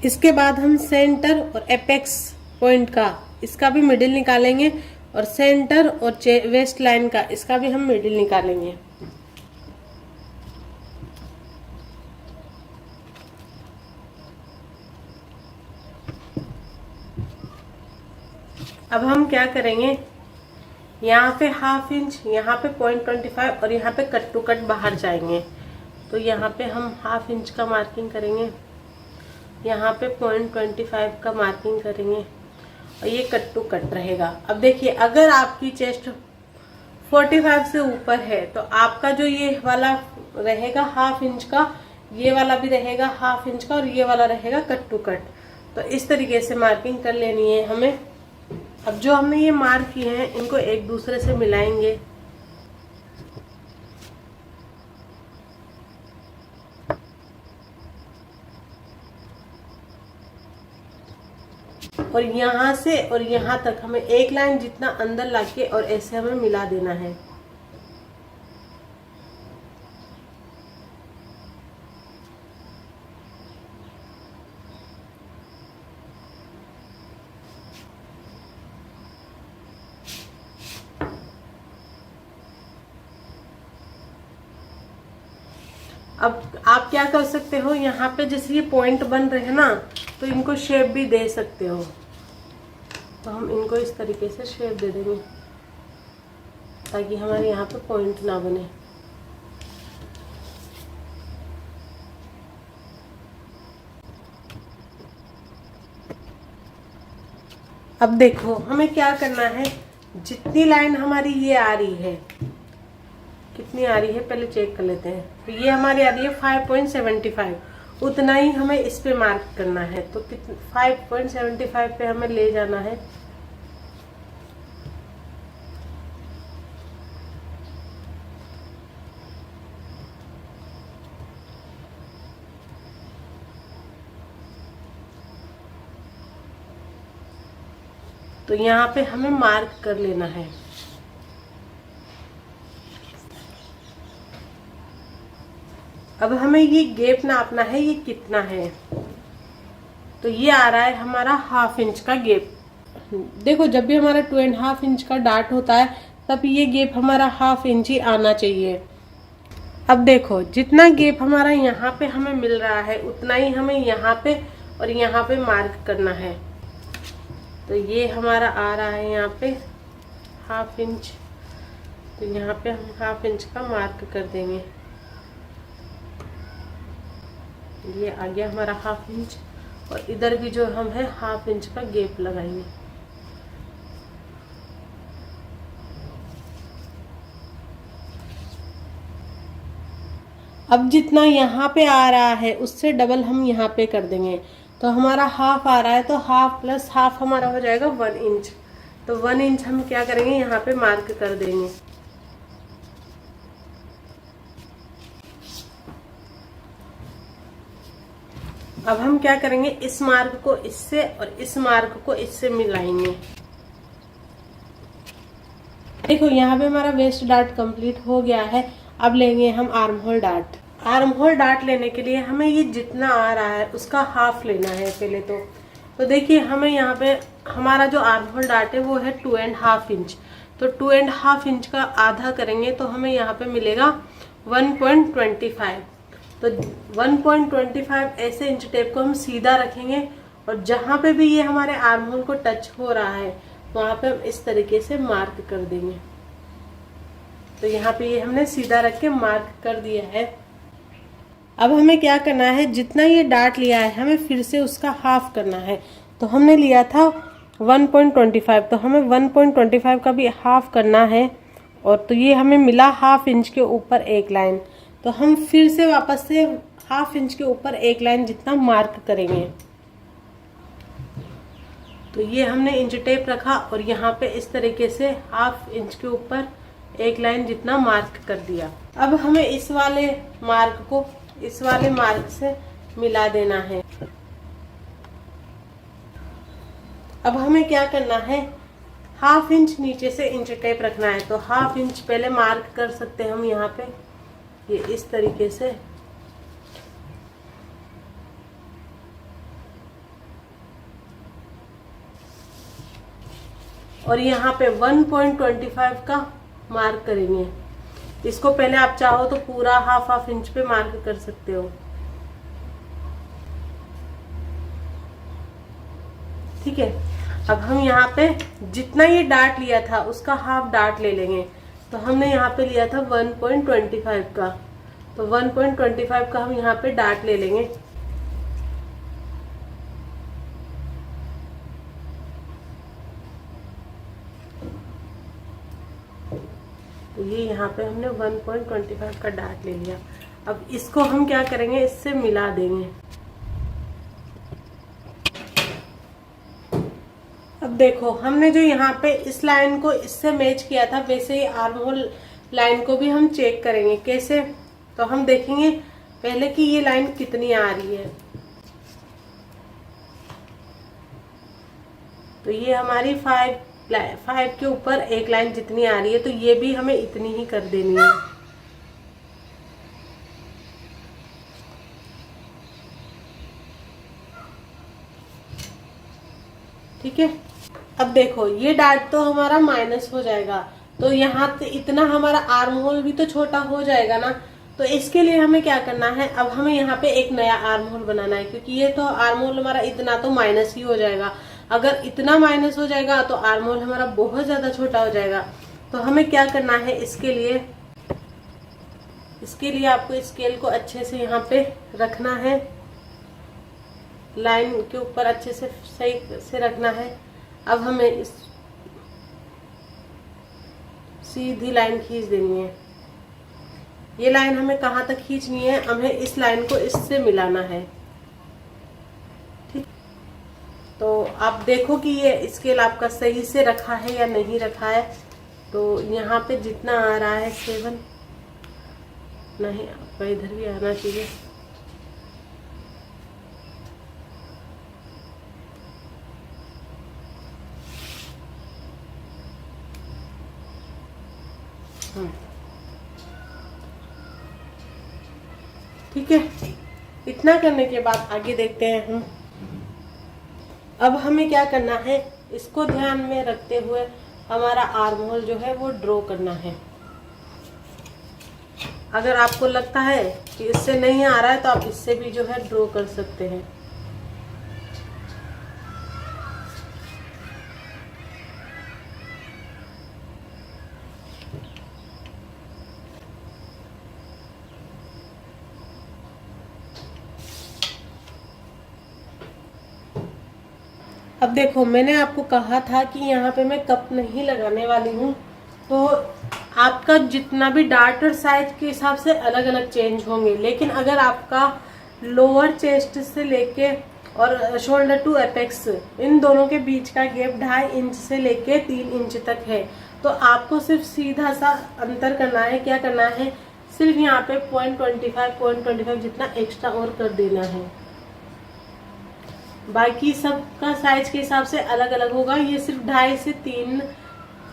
इसके बाद हम सेंटर और एपेक्स पॉइंट का इसका भी मिडिल निकालेंगे और सेंटर और वेस्ट लाइन का इसका भी हम मिडिल निकालेंगे। अब हम क्या करेंगे, यहाँ पे हाफ इंच, यहाँ पे 0.25 और यहाँ पे कट टू कट बाहर जाएंगे। तो यहाँ पे हम हाफ इंच का मार्किंग करेंगे, यहाँ पे 0.25 का मार्किंग करेंगे और ये कट टू कट रहेगा। अब देखिए, अगर आपकी चेस्ट 45 से ऊपर है तो आपका जो ये वाला रहेगा हाफ इंच का, ये वाला भी रहेगा हाफ इंच का और ये वाला रहेगा कट टू कट। तो इस तरीके से मार्किंग कर लेनी है हमें। अब जो हमने ये मार्क किए हैं इनको एक दूसरे से मिलाएंगे। और यहाँ से और यहाँ तक हमें एक लाइन जितना अंदर लाके और ऐसे हमें मिला देना है। अब आप क्या कर सकते हो, यहाँ पे जैसे ये पॉइंट बन रहे हैं ना, तो इनको शेप भी दे सकते हो। तो हम इनको इस तरीके से शेप दे देंगे ताकि हमारे यहाँ पे पॉइंट ना बने। अब देखो हमें क्या करना है, जितनी लाइन हमारी ये आ रही है, कितनी आ रही है पहले चेक कर लेते हैं। तो ये हमारी आ रही है 5.75, उतना ही हमें इस पे मार्क करना है। तो 5.75 पे हमें ले जाना है। तो यहाँ पे हमें मार्क कर लेना है। अब हमें ये गैप नापना है, ये कितना है। तो ये आ रहा है हमारा हाफ इंच का गैप। देखो, जब भी हमारा 2.5 इंच का डार्ट होता है तब ये गैप हमारा हाफ इंच ही आना चाहिए। अब देखो, जितना गैप हमारा यहाँ पे हमें मिल रहा है उतना ही हमें यहाँ पे और यहाँ पे मार्क करना है। तो ये हमारा आ रहा है यहाँ पे हाफ इंच। तो यहाँ पे हम हाफ इंच का मार्क कर देंगे। ये आ गया हमारा हाफ इंच और इधर भी जो हम है हाफ इंच का गैप लगाएंगे। अब जितना यहाँ पे आ रहा है उससे डबल हम यहाँ पे कर देंगे। तो हमारा हाफ आ रहा है, तो हाफ प्लस हाफ हमारा हो जाएगा 1 इंच। तो 1 इंच हम क्या करेंगे, यहाँ पे मार्क कर देंगे। अब हम क्या करेंगे, इस मार्क को इससे और इस मार्क को इससे मिलाएंगे। देखो, यहाँ पे हमारा वेस्ट डार्ट कंप्लीट हो गया है। अब लेंगे हम arm hole dart. Arm hole dart लेने के लिए हमें ये जितना आ रहा है उसका हाफ लेना है पहले तो देखिए, हमें यहाँ पे हमारा जो आर्म होल डार्ट है वो है 2.5 इंच। तो 2.5 इंच का आधा करेंगे तो हमें यहाँ पे मिलेगा 1.25। तो 1.25 ऐसे इंच टेप को हम सीधा रखेंगे और जहाँ पे भी ये हमारे आर्म होल को टच हो रहा है वहाँ पे हम इस तरीके से मार्क कर देंगे। तो यहाँ पे ये हमने सीधा रख के मार्क कर दिया है। अब हमें क्या करना है, जितना ये डार्ट लिया है हमें फिर से उसका हाफ करना है। तो हमने लिया था 1.25, तो हमें 1.25 का भी हाफ करना है। और तो ये हमें मिला हाफ इंच के ऊपर एक लाइन। तो हम फिर से वापस से हाफ इंच के ऊपर एक लाइन जितना मार्क करेंगे। तो ये हमने इंच टेप रखा और यहाँ पे इस तरीके से हाफ इंच के ऊपर एक लाइन जितना मार्क कर दिया। अब हमें इस वाले मार्क को इस वाले मार्क से मिला देना है। अब हमें क्या करना है, हाफ इंच नीचे से इंच टेप रखना है। तो हाफ इंच पहले मार्क कर सकते हैं हम यहाँ पे, ये इस तरीके से। और यहाँ पे 1.25 का मार्क करेंगे। इसको पहले आप चाहो तो पूरा हाफ इंच पे मार्क कर सकते हो, ठीक है। अब हम यहाँ पे जितना ये डार्ट लिया था उसका हाफ डार्ट ले लेंगे। तो हमने यहाँ पे लिया था 1.25 का, तो 1.25 का हम यहाँ पे डार्ट ले लेंगे। तो ये यहाँ पे हमने 1.25 का डार्ट ले लिया। अब इसको हम क्या करेंगे, इससे मिला देंगे। अब देखो हमने जो यहाँ पे इस लाइन को इससे मैच किया था, वैसे ही आर्म होल लाइन को भी हम चेक करेंगे। कैसे? तो हम देखेंगे पहले कि ये लाइन कितनी आ रही है। तो ये हमारी 5 के ऊपर एक लाइन जितनी आ रही है, तो ये भी हमें इतनी ही कर देनी है। ठीक है। अब देखो ये डार्ट तो हमारा माइनस हो जाएगा, तो यहाँ इतना हमारा आर्म होल भी तो छोटा हो जाएगा ना। तो इसके लिए हमें क्या करना है, अब हमें यहाँ पे एक नया आर्म होल बनाना है, क्योंकि ये तो आर्म होल हमारा इतना तो माइनस ही हो जाएगा। अगर इतना माइनस हो जाएगा तो आर्म होल हमारा बहुत ज्यादा छोटा हो जाएगा। तो हमें क्या करना है, इसके लिए आपको स्केल को अच्छे से यहाँ पे रखना है, लाइन के ऊपर अच्छे से सही से रखना है। अब हमें इस सीधी लाइन खींच देनी है। ये लाइन हमें कहाँ तक खींचनी है, हमें इस लाइन को इससे मिलाना है, ठीक। तो आप देखो कि ये स्केल आपका सही से रखा है या नहीं रखा है। तो यहाँ पे जितना आ रहा है 7, नहीं आपका इधर भी आना चाहिए। ठीक है। इतना करने के बाद आगे देखते हैं हम। अब हमें क्या करना है, इसको ध्यान में रखते हुए हमारा आर्म होल जो है वो ड्रॉ करना है। अगर आपको लगता है कि इससे नहीं आ रहा है तो आप इससे भी जो है ड्रॉ कर सकते हैं। अब देखो मैंने आपको कहा था कि यहाँ पे मैं कप नहीं लगाने वाली हूँ, तो आपका जितना भी डार्ट और साइज के हिसाब से अलग अलग चेंज होंगे। लेकिन अगर आपका लोअर चेस्ट से लेके और शोल्डर टू एपेक्स इन दोनों के बीच का गैप 2.5 इंच से लेके 3 इंच तक है, तो आपको सिर्फ सीधा सा अंतर करना है। क्या करना है, सिर्फ यहाँ पे 0.25 जितना एक्स्ट्रा और कर देना है। बाकी सबका साइज के हिसाब से अलग अलग होगा। ये सिर्फ 2.5 से 3।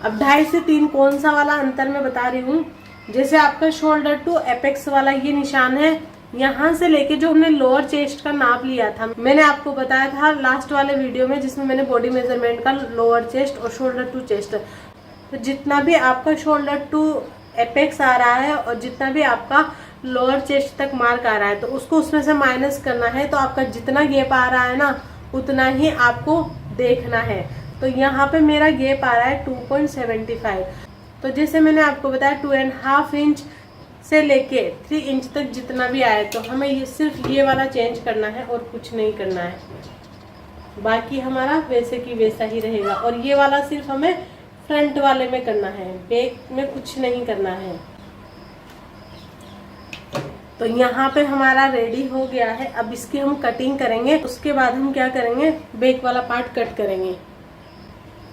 अब 2.5 से 3 कौन सा वाला अंतर मैं बता रही हूँ, जैसे आपका शोल्डर टू एपेक्स वाला ये निशान है, यहाँ से लेके जो हमने लोअर चेस्ट का नाप लिया था, मैंने आपको बताया था लास्ट वाले वीडियो में जिसमें मैंने बॉडी मेजरमेंट का लोअर चेस्ट और शोल्डर टू चेस्ट। तो जितना भी आपका शोल्डर टू एपेक्स आ रहा है और जितना भी आपका लोअर चेस्ट तक मार्क आ रहा है, तो उसको उसमें से माइनस करना है। तो आपका जितना गैप आ रहा है ना उतना ही आपको देखना है। तो यहाँ पे मेरा गैप आ रहा है 2.75। तो जैसे मैंने आपको बताया 2.5 इंच से लेके 3 इंच तक जितना भी आए, तो हमें ये सिर्फ ये वाला चेंज करना है और कुछ नहीं करना है। बाकी हमारा वैसे की वैसा ही रहेगा। और ये वाला सिर्फ हमें फ्रंट वाले में करना है, बैक में कुछ नहीं करना है। तो यहाँ पे हमारा रेडी हो गया है। अब इसकी हम कटिंग करेंगे। उसके बाद हम क्या करेंगे, बैक वाला पार्ट कट करेंगे।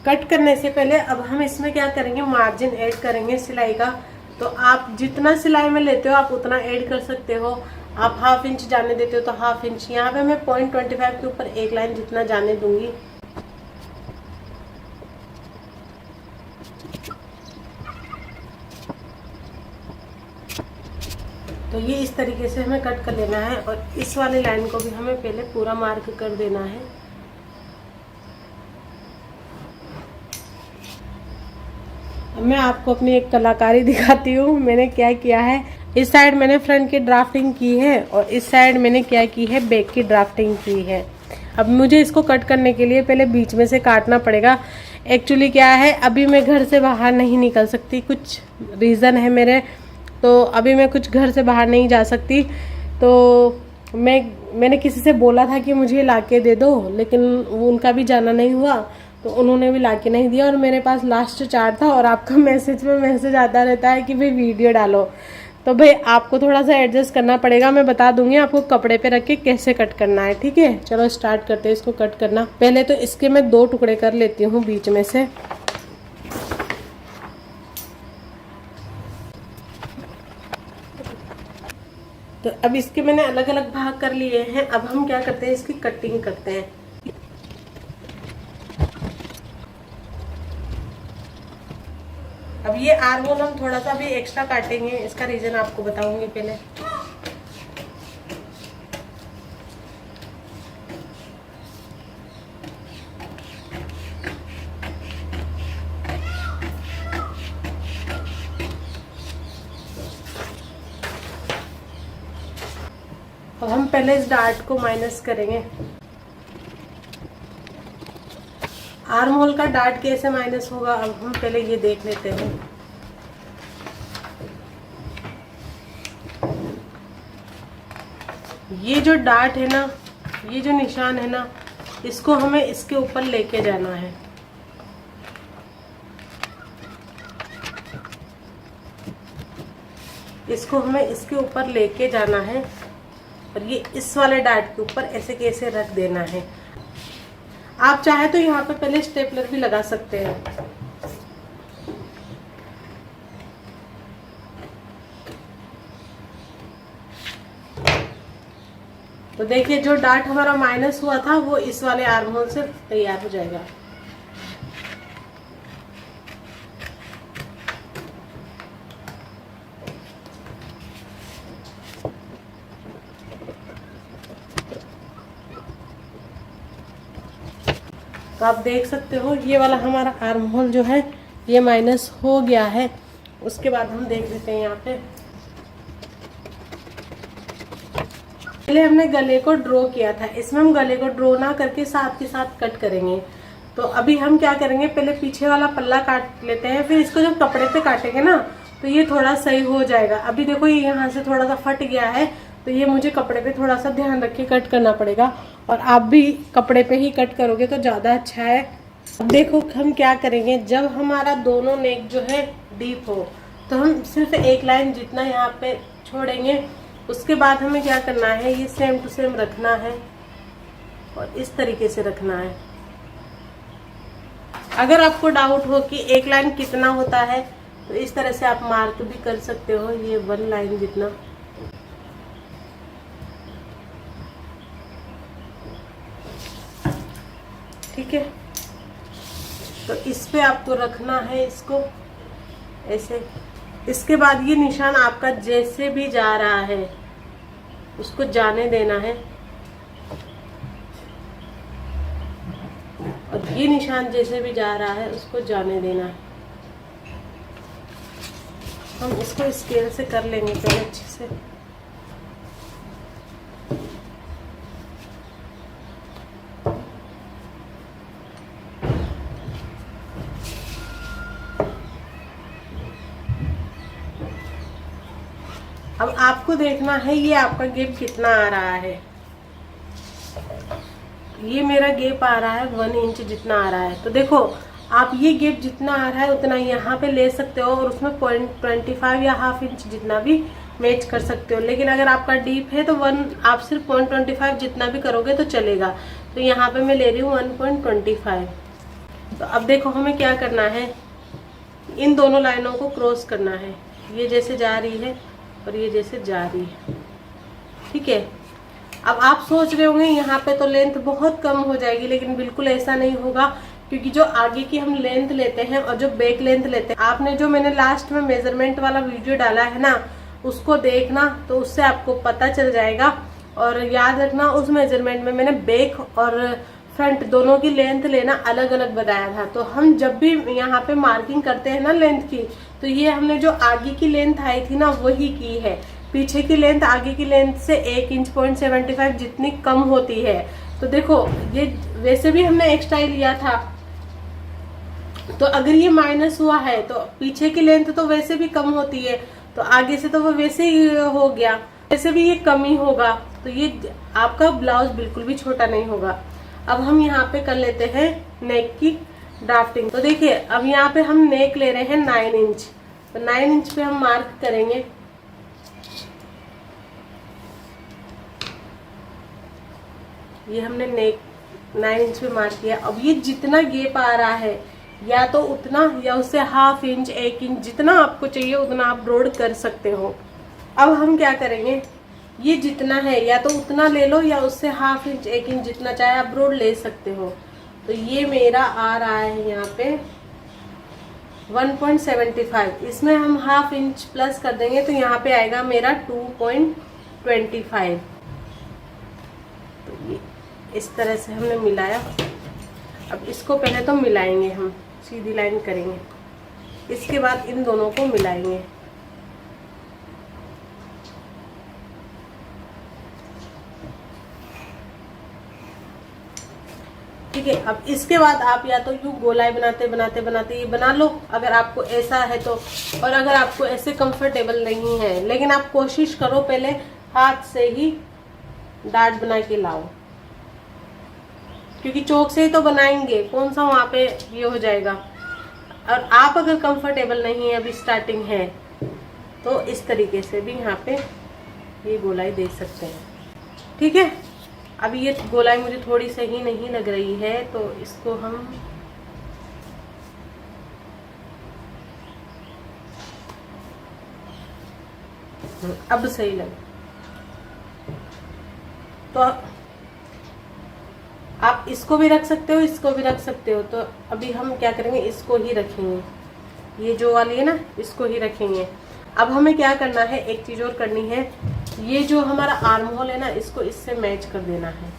कट करने से पहले अब हम इसमें क्या करेंगे, मार्जिन ऐड करेंगे सिलाई का। तो आप जितना सिलाई में लेते हो आप उतना ऐड कर सकते हो। आप 1/2 इंच जाने देते हो तो 1/2 इंच। यहाँ पे मैं 0.25 के ऊपर एक लाइन जितना जाने दूंगी। तो ये इस तरीके से हमें कट कर लेना है और इस वाले लाइन को भी हमें पहले पूरा मार्क कर देना है। अब मैं आपको अपनी एक कलाकारी दिखाती हूँ। मैंने क्या किया है, इस साइड मैंने फ्रंट की ड्राफ्टिंग की है और इस साइड मैंने क्या की है, बैक की ड्राफ्टिंग की है। अब मुझे इसको कट करने के लिए पहले बीच में से काटना पड़ेगा। एक्चुअली क्या है, अभी मैं घर से बाहर नहीं निकल सकती, कुछ रीज़न है मेरे, तो अभी मैं कुछ घर से बाहर नहीं जा सकती। तो मैंने किसी से बोला था कि मुझे ला के दे दो, लेकिन उनका भी जाना नहीं हुआ, तो उन्होंने भी ला के नहीं दिया। और मेरे पास लास्ट चार्ट था और आपका मैसेज में मैसेज आता रहता है कि भाई वीडियो डालो, तो भाई आपको थोड़ा सा एडजस्ट करना पड़ेगा। मैं बता दूंगी आपको कपड़े पे रख के कैसे कट करना है, ठीक है। चलो स्टार्ट करते हैं इसको कट करना। पहले तो इसके मैं 2 टुकड़े कर लेती हूँ बीच में से। तो अब इसके मैंने अलग अलग भाग कर लिए हैं। अब हम क्या करते हैं, इसकी कटिंग करते हैं। अब ये आर्म होल हम थोड़ा सा भी एक्स्ट्रा काटेंगे, इसका रीजन आपको बताऊंगी पहले। अब हम पहले इस डार्ट को माइनस करेंगे। आर्म होल का डार्ट कैसे माइनस होगा, अब हम पहले ये देख लेते हैं। ये जो डार्ट है ना, ये जो निशान है ना, इसको हमें इसके ऊपर लेके जाना है। इसको हमें इसके ऊपर लेके जाना है और ये इस वाले डार्ट के ऊपर ऐसे कैसे रख देना है। आप चाहे तो यहाँ पे पहले स्टेपलर भी लगा सकते हैं। तो देखिए जो डार्ट हमारा माइनस हुआ था वो इस वाले आर्म होल से तैयार हो जाएगा। तो आप देख सकते हो ये वाला हमारा आर्म होल जो है ये माइनस हो गया है। उसके बाद हम देख लेते हैं यहाँ पे, पहले हमने गले को ड्रॉ किया था, इसमें हम गले को ड्रॉ ना करके साथ के साथ कट करेंगे। तो अभी हम क्या करेंगे, पहले पीछे वाला पल्ला काट लेते हैं, फिर इसको जब कपड़े पे काटेंगे ना तो ये थोड़ा सही हो जाएगा। अभी देखो ये यहाँ से थोड़ा सा फट गया है, तो ये मुझे कपड़े पे थोड़ा सा ध्यान रख के कट करना पड़ेगा और आप भी कपड़े पे ही कट करोगे तो ज़्यादा अच्छा है। अब देखो हम क्या करेंगे, जब हमारा दोनों नेक जो है डीप हो तो हम सिर्फ एक लाइन जितना यहाँ पे छोड़ेंगे। उसके बाद हमें क्या करना है, ये सेम टू सेम रखना है और इस तरीके से रखना है। अगर आपको डाउट हो कि एक लाइन कितना होता है तो इस तरह से आप मार्क भी कर सकते हो, ये 1 लाइन जितना। ठीक है, तो इस पे आपको रखना है इसको ऐसे। इसके बाद ये निशान आपका जैसे भी जा रहा है उसको जाने देना है और ये निशान जैसे भी जा रहा है उसको जाने देना है। हम इसको स्केल से कर लेंगे पहले अच्छे से। अब आपको देखना है ये आपका गैप कितना आ रहा है। ये मेरा गैप आ रहा है 1 इंच जितना आ रहा है। तो देखो आप ये गैप जितना आ रहा है उतना यहाँ पे ले सकते हो और उसमें 0.25 या ½ इंच जितना भी मैच कर सकते हो। लेकिन अगर आपका डीप है तो आप सिर्फ 0.25 जितना भी करोगे तो चलेगा। तो यहाँ पे मैं ले रही हूँ 1.25। तो अब देखो हमें क्या करना है, इन दोनों लाइनों को क्रॉस करना है। ये जैसे जा रही है और ये जैसे जा रही है, ठीक है। अब आप सोच रहे होंगे यहाँ पे तो लेंथ बहुत कम हो जाएगी, लेकिन बिल्कुल ऐसा नहीं होगा, क्योंकि जो आगे की हम लेंथ लेते हैं और जो बैक लेंथ लेते हैं, आपने जो मैंने लास्ट में मेजरमेंट वाला वीडियो डाला है ना, उसको देखना, तो उससे आपको पता चल जाएगा। और याद रखना उस मेजरमेंट में मैंने बैक और फ्रंट दोनों की लेंथ लेना अलग अलग बताया था। तो हम जब भी यहाँ पे मार्किंग करते हैं ना लेंथ की, तो ये हमने जो आगे की लेंथ आई थी ना वही की है। पीछे की लेंथ आगे की लेंथ से 1 इंच 0.75 जितनी कम होती है। तो देखो ये वैसे भी हमने एक्स्ट्रा ही लिया था, तो अगर ये माइनस हुआ है तो पीछे की लेंथ तो वैसे भी कम होती है, तो आगे से तो वो वैसे ही हो गया, वैसे भी ये कम ही होगा। तो ये आपका ब्लाउज बिल्कुल भी छोटा नहीं होगा। अब हम यहाँ पे कर लेते हैं नेक की ड्राफ्टिंग। तो देखिए अब यहाँ पे हम नेक ले रहे हैं 9 इंच, तो 9 इंच पे हम मार्क करेंगे। ये हमने नेक 9 इंच पे मार्क किया। अब ये जितना गेप आ रहा है या तो उतना या उससे ½ इंच 1 इंच जितना आपको चाहिए उतना आप ब्रोड कर सकते हो। अब हम क्या करेंगे, ये जितना है या तो उतना ले लो या उससे ½ इंच 1 इंच जितना चाहे आप ब्रोड ले सकते हो। तो ये मेरा आ रहा है यहाँ पे 1.75, इसमें हम ½ इंच प्लस कर देंगे तो यहाँ पे आएगा मेरा 2.25। तो ये इस तरह से हमने मिलाया। अब इसको पहले तो मिलाएंगे, हम सीधी लाइन करेंगे, इसके बाद इन दोनों को मिलाएंगे। ठीक है, अब इसके बाद आप या तो यूं गोलाई बनाते बनाते बनाते ये बना लो अगर आपको ऐसा है तो, और अगर आपको ऐसे कंफर्टेबल नहीं है, लेकिन आप कोशिश करो पहले हाथ से ही डाट बना के लाओ, क्योंकि चौक से ही तो बनाएंगे, कौन सा वहां पे ये हो जाएगा। और आप अगर कंफर्टेबल नहीं है, अभी स्टार्टिंग है, तो इस तरीके से भी यहाँ पे ये गोलाई दे सकते हैं। ठीक है, अभी ये गोलाई मुझे थोड़ी सही नहीं लग रही है, तो इसको हम अब सही लग। तो आप इसको भी रख सकते हो, इसको भी रख सकते हो। तो अभी हम क्या करेंगे, इसको ही रखेंगे, ये जो वाली है ना इसको ही रखेंगे। अब हमें क्या करना है, एक चीज और करनी है, ये जो हमारा आर्म होल है ना इसको इससे मैच कर देना है।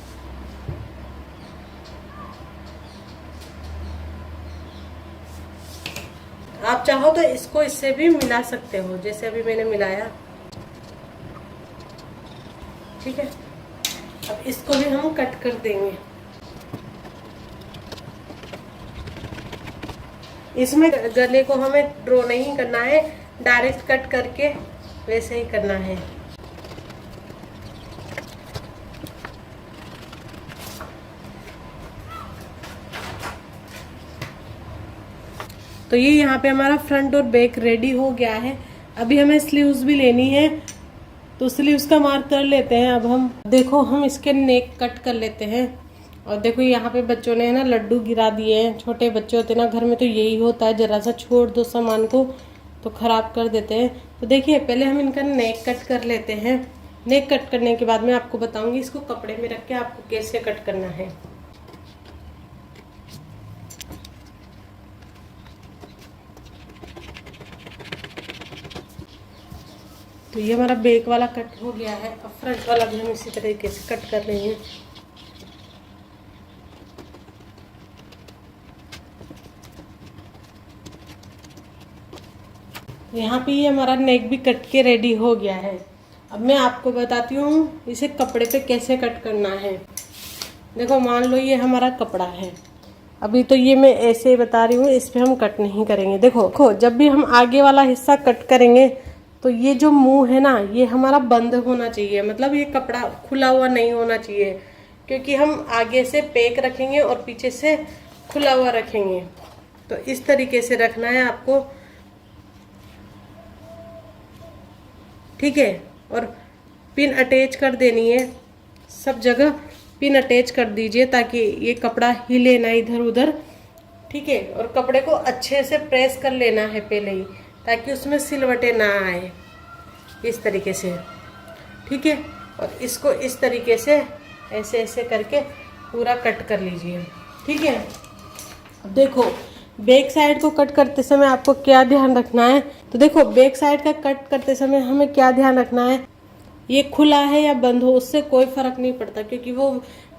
आप चाहो तो इसको इससे भी मिला सकते हो, जैसे अभी मैंने मिलाया। ठीक है, अब इसको भी हम कट कर देंगे। इसमें गले को हमें ड्रॉ नहीं करना है, डायरेक्ट कट करके वैसे ही करना है। तो ये यहाँ पे हमारा फ्रंट और बैक रेडी हो गया है। अभी हमें स्लीव्स भी लेनी है, तो स्लीव्स का मार्क कर लेते हैं। अब हम देखो हम इसके नेक कट कर लेते हैं। और देखो यहाँ पे बच्चों ने ना लड्डू गिरा दिए हैं, छोटे बच्चे होते हैं ना घर में, तो यही होता है, जरा सा छोड़ दो सामान को तो खराब कर देते हैं। तो देखिए पहले हम इनका नेक कट कर लेते हैं। नेक कट करने के बाद मैं आपको बताऊंगी इसको कपड़े में रख के आपको कैसे कट करना है। तो ये हमारा बैक वाला कट हो गया है। अब फ्रंट वाला भी हम इसी तरीके से कट कर रहे हैं। यहाँ पे ये हमारा नेक भी कट के रेडी हो गया है। अब मैं आपको बताती हूँ इसे कपड़े पे कैसे कट करना है। देखो मान लो ये हमारा कपड़ा है, अभी तो ये मैं ऐसे ही बता रही हूँ, इस पे हम कट नहीं करेंगे। देखो जब भी हम आगे वाला हिस्सा कट करेंगे तो ये जो मुंह है ना ये हमारा बंद होना चाहिए, मतलब ये कपड़ा खुला हुआ नहीं होना चाहिए, क्योंकि हम आगे से पैक रखेंगे और पीछे से खुला हुआ रखेंगे। तो इस तरीके से रखना है आपको। ठीक है, और पिन अटैच कर देनी है, सब जगह पिन अटैच कर दीजिए ताकि ये कपड़ा हिले ना इधर उधर। ठीक है, और कपड़े को अच्छे से प्रेस कर लेना है पहले ही, ताकि उसमें सिलवटें ना आए, इस तरीके से। ठीक है, और इसको इस तरीके से ऐसे ऐसे करके पूरा कट कर लीजिए। ठीक है, अब देखो बैक साइड को कट करते समय आपको क्या ध्यान रखना है, तो देखो बैक साइड का कट करते समय हमें क्या ध्यान रखना है, ये खुला है या बंद हो उससे कोई फर्क नहीं पड़ता, क्योंकि वो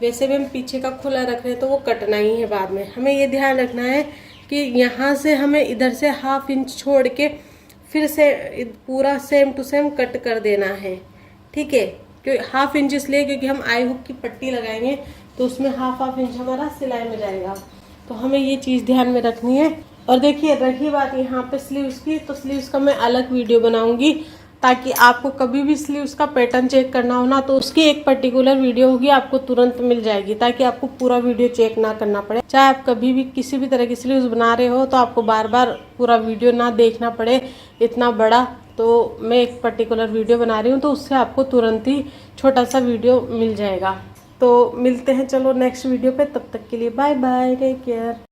वैसे भी हम पीछे का खुला रख रहे हैं तो वो कटना ही है बाद में। हमें ये ध्यान रखना है कि यहाँ से हमें इधर से 1/2 इंच छोड़ के फिर से पूरा सेम टू सेम कट कर देना है, ठीक है। क्योंकि 1/2 इंच इसलिए क्योंकि हम आई हुक की पट्टी लगाएंगे तो उसमें 1/2 इंच हमारा सिलाई में जाएगा, तो हमें ये चीज़ ध्यान में रखनी है। और देखिए रही बात यहाँ पे स्लीव्स की, तो स्लीव्स का मैं अलग वीडियो बनाऊंगी, ताकि आपको कभी भी स्लीव्स का पैटर्न चेक करना हो ना तो उसकी एक पर्टिकुलर वीडियो होगी, आपको तुरंत मिल जाएगी, ताकि आपको पूरा वीडियो चेक ना करना पड़े। चाहे आप कभी भी किसी भी तरह की स्लीव्स बना रहे हो तो आपको बार बार पूरा वीडियो ना देखना पड़े इतना बड़ा। तो मैं एक पर्टिकुलर वीडियो बना रही हूँ तो उससे आपको तुरंत ही छोटा सा वीडियो मिल जाएगा। तो मिलते हैं चलो नेक्स्ट वीडियो पे, तब तक के लिए बाय बाय, टेक केयर।